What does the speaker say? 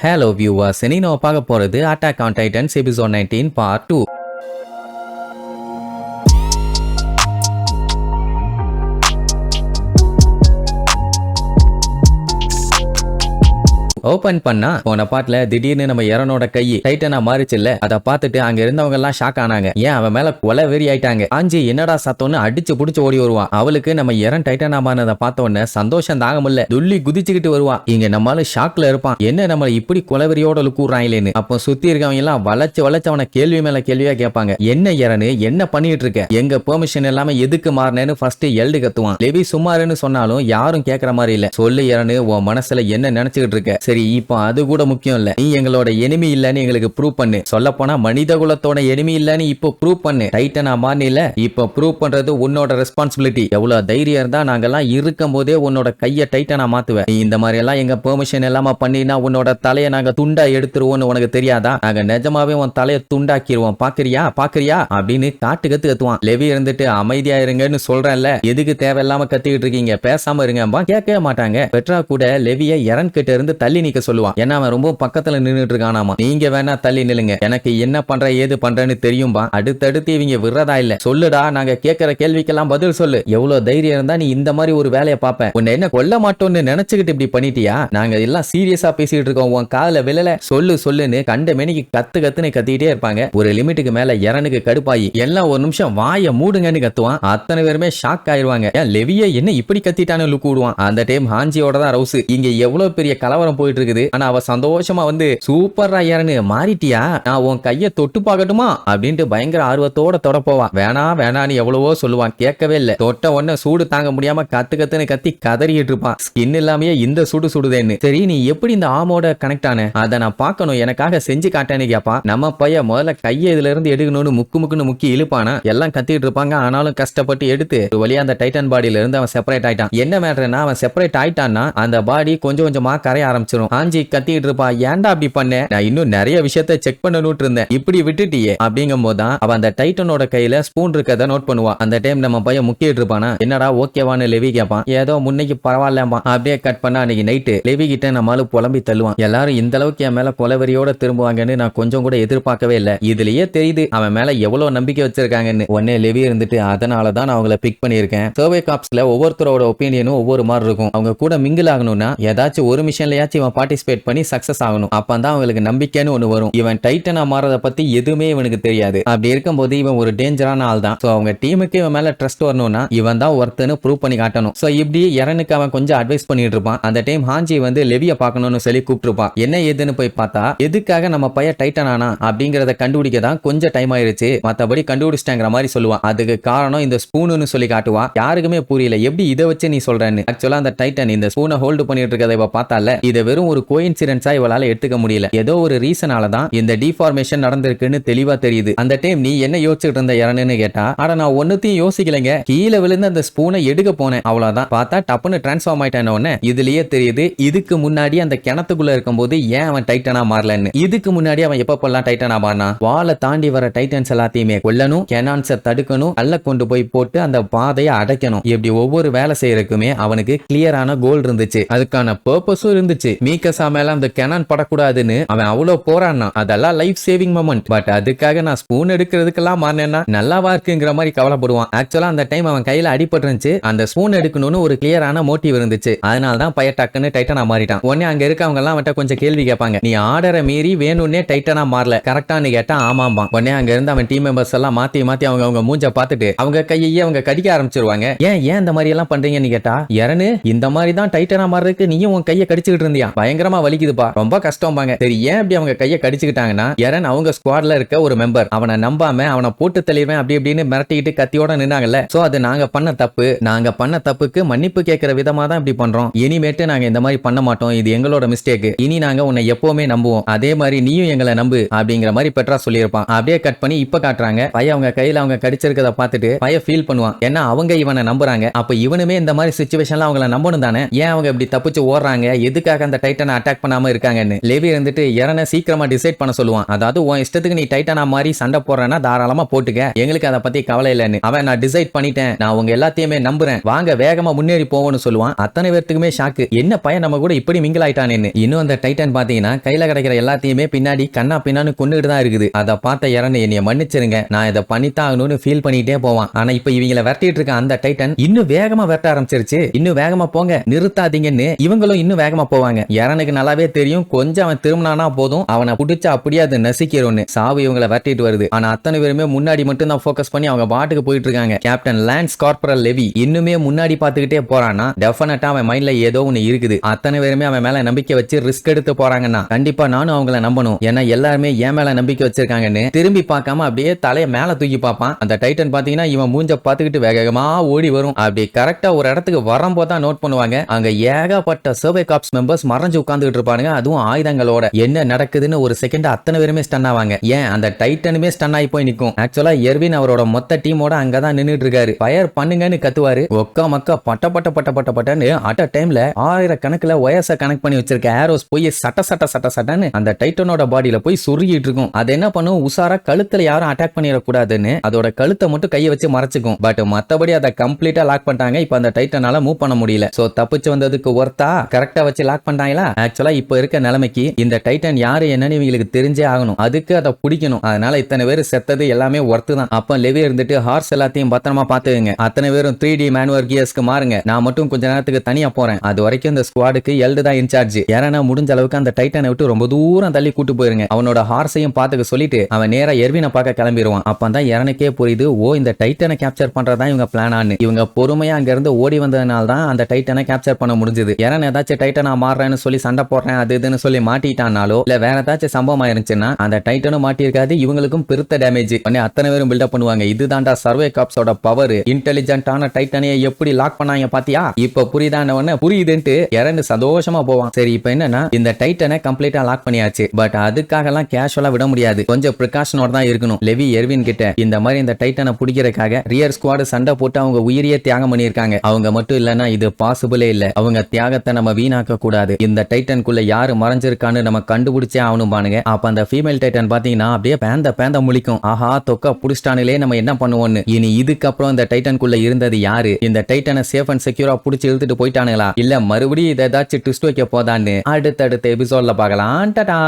Hello viewers, இன்னைக்கு நம்ம பார்க்க போறது Attack on Titans episode 19 part 2. Open பண்ணா போன பாட்டுல திடீர்னு நம்ம எரனோட கை டைட்டனா மாறிச்சுல்ல. அதை பார்த்துட்டு அங்க இருந்தவங்க எல்லாம் ஷாக் ஆனாங்க. ஏன் அவன் மேல கொலை வெறி ஆயிட்டாங்க. ஆஞ்சி என்னடா சத்தம்னு அடிச்சு புடிச்சு ஓடி வருவான். அவளுக்கு நம்ம எரன் டைட்டனா மாறினதை பார்த்த உடனே சந்தோஷம் தாங்க முடியல. துள்ளி குதிச்சுக்கிட்டு வருவான். இங்க நம்மளால ஷாக்ல இருப்பான். என்ன நம்மள இப்படி கொலைவெறியோட லுக்குறாங்களேன்னு. அப்போ சுத்தி இருக்கவங்க எல்லாம் வளைச்சு அவனை கேள்வி மேல கேள்வியா கேட்பாங்க. என்ன எரனு என்ன பண்ணிட்டு இருக்க, எங்க பெர்மிஷன் இல்லாம எதுக்கு மாறினேன்னு ஃபர்ஸ்ட் எல்டு கத்துவான். லெவி சும்மாருன்னு சொன்னாலும் யாரும் கேட்கற மாதிரி இல்ல. சொல்லு எரனு, உன் மனசுல என்ன நினைச்சுக்கிட்டு இருக்க. சரி இப்போ அது கூட முக்கியம் இல்ல, நீ எங்களோட எனிமி இல்லன்னு எங்களுக்கு ப்ரூவ் பண்ணு. சொல்ல போனா மனித குலத்தோட எனிமி இல்லன்னு இப்போ ப்ரூவ் பண்ணு. டைட்டனா மாறல, இப்போ ப்ரூவ் பண்றது உன்னோட ரெஸ்பான்சிபிலிட்டி. எவ்வளவு தைரியம் இருந்தா நாங்கெல்லாம் இருக்கும் போதே உன்னோட கைய டைட்டனா மாத்துவேன். நீ இந்த மாதிரி எல்லாம் எங்க பெர்மிஷன் இல்லாம பண்ணினா உன்னோட தலையை நாங்க துண்டா எடுத்துருவோம்னு உனக்கு தெரியாதா? நாங்க நிஜமாவே உன் தலையை துண்டாக்கிடுவோம். பாக்குறியா அப்படின்னு காட்டு கத்துவான். லெவி இருந்துட்டு அமைதியா இருங்கன்னு சொல்றேன்ல, எதுக்கு தேவையில்லாம கத்திக்கிட்டு இருக்கீங்க, பேசாம இருங்க. கேட்கவே மாட்டாங்க. பெட்ரா கூட லெவிய எரன் கிட்ட இருந்து தள்ளி நிக்க சொல்லுவான். ஏன்னா அவன் ரொம்ப பக்கத்துல நின்னுட்டு இருக்கானாமா. நீங்க வேணா தள்ளி நில்லுங்க, எனக்கு என்ன பண்ற ஏது பண்றேன்னு தெரியும்பா. அடுத்தடுத்து இவங்க விடுறதா இல்ல. சொல்லுடா, நாங்க கேட்கிற கேள்விக்கெல்லாம் பதில் சொல்லு. எவ்வளவு தைரியம் இருந்தா நீ இந்த மாதிரி ஒரு வேலையை பாப்ப. உன்னை என்ன கொல்ல மாட்டோம்னு நினைச்சுக்கிட்டு இப்படி பண்ணிட்டியா? நாங்க எல்லாம் சீரியஸா பேசிட்டு இருக்கோம், உன் காதுல விழல. சொல்லுன்னு கண்ட மேனிக்கு கத்துன்னு கத்திட்டே இருப்பாங்க. ஒரு லிமிட்டுக்கு மேல எரனுக்கு கடுப்பாயி எல்லாம் ஒரு நிமிஷம் வாய மூடுங்கன்னு கத்துவான். அத்தனை பேருமே ஷாக் ஆயிருவாங்க. ஏன் லெவிய என்ன இப்படி கத்திட்டானு லுக் விடுவான். அந்த டைம் ஹாஞ்சியோட தான் ரவுஸ். இங்க எவ்வளவு பெரிய கலவரம் போயிட்டு இருக்குது. ஆனா அவ சந்தோஷமா வந்து சூப்பரா யாருன்னு மாறிட்டியா, நான் உன் கைய தொட்டு பார்க்கட்டுமா அப்படின்ட்டு பயங்கர ஆர்வத்தோட தொட போவா. வேணான்னு எவ்வளவோ சொல்லுவான், கேட்கவே இல்ல. தொட்ட உடனே சூடு தாங்க முடியாம கத்துன்னு கத்தி கதறிட்டு இருப்பான். ஸ்கின் இல்லாமயே இந்த சுடுதேன்னு. சரி, நீ எப்படி இந்த ஆமோட கனெக்ட் ஆன, அதை நான் பார்க்கணும், எனக்காக செஞ்சு காட்டேன்னு கேப்பா. நம்ம பைய முதல்ல கையை இதுல இருந்து எடுக்கணும்னு முக்குன்னு முக்கி இழுப்பானா. எல்லாம் கத்திட்டு இருப்பாங்க. ஆனாலும் கஷ்டப்பட்டு எடுத்து ஒரு வழியா அந்த டைட்டன் பாடியில இருந்து அவன் செப்பரேட் ஆயிட்டான். என்ன மேட்டர்னா, அவன் செப்பரேட் ஆயிட்டான்னா அந்த பாடி கொஞ்சம் கொஞ்சமா கரைய ஆரம்பிச்சிடும். ஆஞ்சி கத்திட்டு இருப்பா, ஏன்டா அப்படி பண்ண, நான் இன்னும் நிறைய விஷயத்தை செக் பண்ணணும்னு இருந்தேன், இப்படி விட்டுட்டியே அப்படிங்கும் போதுதான் அவ அந்த டைட்டனோட கையில ஸ்பூன் இருக்கதை நோட் பண்ணுவா. அந்த டைம் நம்ம பையன் முக்கிட்டு இருப்பானா. என்னடா ஓகேவான்னு லெவி கேட்பான். ஏதோ முன்னைக்கு பரவாயில்லம்பா. அப்படியே கட் பண்ணா அன்னைக்கு நைட்டு லெவி கிட்ட நம்மளால புலம்பி தள்ளுவான். எல்லாரும் இந்த அளவுக்கு என் மேல கொலவெறியோட திரும்புவாங்கன்னு நான் கொஞ்சம் கூட எதிர்பார்க்கவே இல்லை. இதுலயே தெரியுது அவன் மேல எவ்வளவு நம்பிக்கை வச்சிருக்காங்கன்னு. உடனே லெவி இருந்துட்டு, அதனாலதான் நான் அவங்களை பிக் பண்ணிருக்கேன். சர்வே காப்ஸ்ல ஒவ்வொருத்தரோட ஒப்பீனியனும் ஒவ்வொரு மாதிரி இருக்கும். அவங்க கூட மிங்கிள் ஆகணும்னா ஏதாச்சும் ஒரு மிஷன்லயாச்சும் இவன் பார்ட்டிசிபேட் பண்ணி சக்சஸ் ஆகணும். அப்பதான் அவங்களுக்கு நம்பிக்கைன்னு ஒண்ணு வரும். இவன் டைட்டனா மாறத பத்தி எதுவுமே இவனுக்கு தெரியாது. அப்படி இருக்கும்போது இவன் ஒரு டேஞ்சரான ஆள் தான். சோ அவங்க டீமுக்கு இவன் மேல ட்ரஸ்ட் வரணும்னா இவன் தான் ஒருத்தன்னு ப்ரூவ் பண்ணி காட்டணும். சோ இப்படி எரனுக்கு அவன் கொஞ்சம் அட்வைஸ் பண்ணிட்டு இருப்பான். அந்த டைம் ஹாஞ்சி வந்து லெவிய பார்க்கணும்னு சொல்லி கூப்பிட்டுருப்பான். என்ன ஏதுன்னு போய் பார்த்தா, எதுக்காக நம்ம பையன் டைட்டன் ஆனா அப்படிங்கறத கண்டுபிடிக்க தான் கொஞ்சம் டைம் ஆயிருச்சு, மத்தபடி கண்டுபிடிச்சிட்டாங்கிற மாதிரி சொல்லுவான். அதுக்கு காரணம் இந்த ஸ்பூன்னு சொல்லி காட்டுவான். யாருக்குமே புரியல, எப்படி இதை வச்சு நீ சொல்றேன்னு. ஆக்சுவலா அந்த டைட்டன் இந்த ஸ்பூனை ஹோல்டு பண்ணிட்டு இருக்கதை இவ பார்த்தால, இதை வெறும் ஒரு கோயின்சிடென்ஸா இவளால எடுத்துக்க முடியல. ஏதோ ஒரு ரீசனால தான் இந்த டிஃபார்மேஷன் நடந்திருக்குன்னு தெளிவா தெரியுது. அந்த டைம் நீ என்ன யோசிச்சுட்டு இருந்த எரனுன்னு கேட்டா, அட நான் ஒன்னுத்தையும் யோசிக்கலைங்க, கீழே விழுந்து அந்த ஸ்பூனை எடுக்க போனேன், அவ்வளவுதான். பார்த்தா டப்புன்னு டிரான்ஸ்ஃபார்ம் ஆயிட்டானே. இதுலயே தெரியுது இதுக்கு முன்னாடி அந்த கிணத்துக்குள்ள இருக்கும்போது ஏன் அவன் டைட்டனா மாறலன்னு. இதுக்கு முன்னாடி அவன் எப்பப்பெல்லாம் டைட்டனா மாறினா, வாளை தாண்டி வர டைட்டன்ஸ் எல்லாத்தையுமே கொல்லணும், கெனான்ஸை தடுக்கணும், கல்ல கொண்டு போய் போட்டு அந்த பாதையை அடைக்கணும். இப்படி ஒவ்வொரு வேலை செய்யறதுக்குமே அவனுக்கு கிளியரான கோல் இருந்துச்சு. அதுக்கான பர்பஸும் இருந்துச்சு. மீகசா மேல அந்த கெனான் படக்கூடாதுன்னு அவன் அவ்வளவு போறான்னா. அதெல்லாம் லைஃப் சேவிங் மொமெண்ட். பட் அதுக்காக நான் ஸ்பூன் எடுக்கிறதுக்கெல்லாம் மாறினேன்னா நல்லாவா இருக்குங்கிற மாதிரி கவலைப்படுவான். ஆக்சுவலா அந்த டைம் அவன் கையில அடிபட்டுருந்துச்சு. அந்த ஸ்பூன் எடுக்கணும்னு ஒரு கிளியரான மோட்டிவ் இருந்துச்சு. அதனாலதான் பைய டக்குன்னு டைட்டனா மாறிட்டான். உடனே அங்க இருக்கவங்க எல்லாம் அவன்கிட்ட கொஞ்சம் கேள்வி கேட்பாங்க. நீ ஆர்டரை மீறி வேணும்னே டைட்டனா மாறல கரெக்டான்னு கேட்டா ஆமாம்பா. உடனே அங்க இருந்து அவன் டீம் மெம்பர்ஸ் எல்லாம் மாத்தி அவங்க மூஞ்ச பார்த்துட்டு அவங்க கையே அவங்க கடிக்க ஆரம்பிச்சிருவாங்க. ஏன் இந்த மாதிரி எல்லாம் பண்றீங்கன்னு கேட்டா, எரனு இந்த மாதிரி தான் டைட்டனா மாறதுக்கு நீயும் உன் கையை கடிச்சுக்கிட்டு இருந்தியா, பயங்கரமா வலிக்குதுப்பா, ரொம்ப கஷ்டம்பாங்க. சரி, ஏன் அப்படி அவங்க கையை கடிச்சுக்கிட்டாங்கன்னா, எரன் அவங்க ஸ்குவாட்ல இருக்க ஒரு மெம்பர். அவனை நம்பாம அவனை போட்டு தள்ளிடுவேன் அப்படி இப்படின்னு மிரட்டிக்கிட்டு கத்தியோட நின்னாங்கல்ல. சோ அது நாங்க பண்ண தப்பு. நாங்க பண்ண தப்புக்கு மன்னிப்பு கேட்கிற விதமா தான் இப்படி பண்றோம். இனிமேட்டு நாங்க இந்த மாதிரி பண்ண மாட்டோம். இது எங்களோட மிஸ்டேக். இனி நாங்க உன்னை எப்பவுமே நம்புவோம். அதே மாதிரி நீயும் எங்களை நம்பு அப்படிங்கிற மாதிரி பெட்ரா சொல்லியிருப்பான். அப்படியே கட் பண்ணி இப்ப காட்டுறாங்க. பையன் அவங்க கையில அவங்க கடிச்சிருக்கத பார்த்துட்டு பையன் ஃபீல் பண்ணுவான். ஏன்னா அவங்க இவனை நம்புறாங்க. அப்ப இவனுமே இந்த மாதிரி சிச்சுவேஷன்ல அவங்கள நம்பணும் தானே. ஏன் அவங்க இப்படி தப்பிச்சு ஓடுறாங்க, எதுக்காக அந்த டைட்டனை அட்டாக் பண்ணாம இருக்காங்கன்னு. லெவி இருந்துட்டு எரனை சீக்கிரமா டிசைட் பண்ண சொல்லுவான். அதாவது உன் இஷ்டத்துக்கு நீ டைட்டனா மாதிரி சண்டை போடுறேன்னா தாராளமா போட்டுக்க, எங்களுக்கு அதை பத்தி கவலை இல்லைன்னு. அவன் நான் டிசைட் பண்ணிட்டேன், நான் உங்க எல்லாத்தையுமே நம்புறேன், வாங்க வேகமா முன்னேறி போவோம்னு சொல்லுவான். அத்தனை பேருக்குமே ஷாக்கு, என்ன பையன் நம்ம கூட இப்படி மிங்கிள் ஆயிட்டானேன்னு. இன்னும் அந்த டைட்டன் பாத்தீங்கன்னா கையில கிடைக்கிற எல்லாத்தையுமே பின்னாடி கண்ணா பின்னான்னு கொண்டுகிட்டு தான் இருக்குது. அதை பார்த்த எரனை என்னைய மன்னிச்சிருங்க, நான் இதை பண்ணித்தான் ஆகணும்னு ஃபீல் பண்ணிட்டே போவான். ஆனா இப்ப இவங்களை விரட்டிட்டு இருக்க அந்த டைட்டன் இன்னும் வேகமா விரட்ட ஆரம்பிச்சிருச்சு. இன்னும் வேகமா போங்க, நிறுத்தாதீங்கன்னு இவங்களும் இன்னும் வேகமா போவாங்க. எரனுக்கு நல்லாவே தெரியும், கொஞ்சம் அவன் திரும்பினானா போதும் அவனை புடிச்சா அப்படியே அது நசிக்கிறோன்னு. சாவு இவங்களை விரட்டிட்டு வருது. ஆனா அத்தனை பேருமே முன்னாடி மட்டும் தான் ஃபோக்கஸ் பண்ணி அவங்க பாட்டுக்கு போயிட்டு இருக்காங்க. கேப்டன் லான்ஸ் கார்பரல் லெவி இன்னுமே முன்னாடி பாத்துக்கிட்டே போறான்னா டெஃபினட்டா அவன் மைண்ட்ல ஏதோ ஒண்ணு இருக்குது. அத்தனை பேருமே அவன் மேல நம்பிக்கை வச்சு ரிஸ்க் எடுத்து போறாங்கன்னா கண்டிப்பா நானும் அவங்கள நம்பணும், ஏன்னா எல்லாருமே என் மேல நம்பிக்கை வச்சிருக்காங்கன்னு. திரும்பி பார்க்காம அப்படியே தலைய மேல தூக்கி பார்ப்பான். அந்த டைட்டன் பாத்தீங்கன்னா இவன் மூஞ்ச பாத்துக்கிட்டு வேகமா ஓடி வரும். அப்படி கரெக்டா ஒரு இடத்துக்கு வரும்போது தான் நோட் பண்ணுவாங்க, அங்க ஏகப்பட்ட சர்வே காப்ஸ் மெம்பர்ஸ் மறைஞ்சு உட்கார்ந்துட்டு இருப்பானுங்க, அதுவும் ஆயுதங்களோட. என்ன நடக்குதுன்னு ஒரு செகண்ட் அத்தனை பேருமே ஸ்டன் ஆவாங்க. ஏன் அந்த டைட்டனுமே ஸ்டன் ஆகி போய் நிக்கும். ஆக்சுவலா எர்வின் அவரோட மொத்த டீமோட அங்கதான் நின்னுட்டு இருக்காரு. ஃபயர் பண்ணுங்கன்னு கத்துவாரு. ஒக்கா மக்கா பட்ட பட்ட பட்ட பட்ட பட்டன்னு அட் அ டைம்ல 1000 கணக்குல ஒயர்ஸ கனெக்ட் பண்ணி வச்சிருக்க ஏரோஸ் போய் சட்ட சட்ட சட்ட சட்டன்னு அந்த டைட்டனோட பாடியில போய் சுருகிட்டு இருக்கும். அது என்ன பண்ணும், உசாரா கழுத்துல யாரும் அட்டாக் பண்ணிடக்கூடாதுன்னு அதோட கழுத்தை மட்டும் கையை வச்சு மறைச்சுக்கும். பட் மத்தபடி அதை கம்ப்ளீட்டா லாக் பண்ணிட்டாங்க. இப்ப அந்த டைட்டனால மூவ் பண்ண முடியல. சோ தப்பிச்சு வந்ததுக்கு ஒர்த்தா கரெக்டா வச்சு லாக் பண்ணிட்டாங்களா. ஆக்சுவலா இப்ப இருக்க நிலைமைக்கு இந்த டைட்டன் யாரு என்னன்னு இவங்களுக்கு தெரிஞ்சே ஆகணும், அதுக்கு அதை பிடிக்கணும். அதனால இத்தனை பேர் செத்தது எல்லாமே ஒர்த்து தான். அப்ப லெவி இருந்துட்டு ஹார்ஸ் எல்லாத்தையும் பத்திரமா பாத்துக்கங்க, அத்தனை பேரும் 3D மேனுவர் கியர்ஸ்க்கு மாறுங்க, நான் மட்டும் கொஞ்ச நேரத்துக்கு தனியா போறேன். அது வரைக்கும் இந்த ஸ்குவாடுக்கு எல்டு தான் இன்சார்ஜ். ஏன்னா முடிஞ்ச அளவுக்கு அந்த டைட்டனை விட்டு ரொம்ப தூரம் தள்ளி கூட்டு போயிருங்க. அவனோட ஹார்ஸையும் பாத்துக்க சொல்லிட்டு அவன் நேரா எர்வினை பார்க்க கிளம்பிடுவான். அப்பதான் எரனுக்கே புரியுது, ஓ இந்த டைட்டனை கேப்சர் பண்றதா இவங்க பிளான் ஆன்னு. இவங்க பொறுமையா அங்க இருந்து ஓடி வந்ததுனால தான் அந்த டைட்டனை கேப்சர் பண்ண முடிஞ்சது. எரன் ஏதாச்சும் டைட்டனா மாறுறேன்னு சொல்லி சண்டை போடுறேன் அது இதுன்னு சொல்லி மாட்டிட்டானாலோ இல்ல வேற ஏதாச்சும் சம்பவம் ஆயிருந்துச்சுன்னா அந்த டைட்டனும் மாட்டிருக்காது, இவங்களுக்கும் பெருத்த டேமேஜ் பண்ணி அத்தனை பேரும் பில்டப் பண்ணுவாங்க. இதுதான்டா சர்வே காப்ஸோட பவர். இன்டெலிஜென்ட்டான டைட்டனையை எப்படி லாக் பண்ணாங்க பாத்தியா, இப்ப புரியுதானவன புரியுதுன்ட்டு எரன் சந்தோஷமா போவான். சரி இப்ப என்னன்னா இந்த டைட்டனை கம்ப்ளீட்டா லாக் பண்ணியாச்சு. பட் அதுக்காக எல்லாம் கேஷுவலா விட முடியாது, கொஞ்சம் பிரிகாஷனோட தான் இருக்கணும். லெவி எர்வின் கிட்ட இந்த மாதிரி இந்த டைட்டனை பிடிக்கிறதுக்காக ரியர் ஸ்குவாட் சண்டை போட்டு அவங்க உயிரியே தியாகம் பண்ணிருக்காங்க. அவங்க மட்டும் இல்லன்னா இது பாசிபிளே இல்ல. அவங்க தியாகத்தை நம்ம வீணாக்க கூடாது. இந்த டைட்டனுக்குள்ள யாரு மறைஞ்சிருக்கான்னு நம்ம கண்டுபிடிச்சே ஆகணும் பானுங்க. அப்ப அந்த ஃபீமேல் டைட்டன் பாத்தீங்கன்னா அப்படியே பேந்த முழிக்கும். ஆஹா தொக்கா புடிச்சிட்டானுலே, நம்ம என்ன பண்ணுவோம்னு. இனி இதுக்கப்புறம் இந்த டைட்டனுக்குள்ள இருந்தது யாரு, இந்த டைட்டனை சேஃப் அண்ட் செக்யூரா புடிச்சு இழுத்துட்டு போயிட்டானுங்களா இல்ல மறுபடியும் இதை ஏதாச்சும் ட்விஸ்ட் வைக்க போதான்னு அடுத்தடுத்த எபிசோட்ல பார்க்கலாம். டாடா.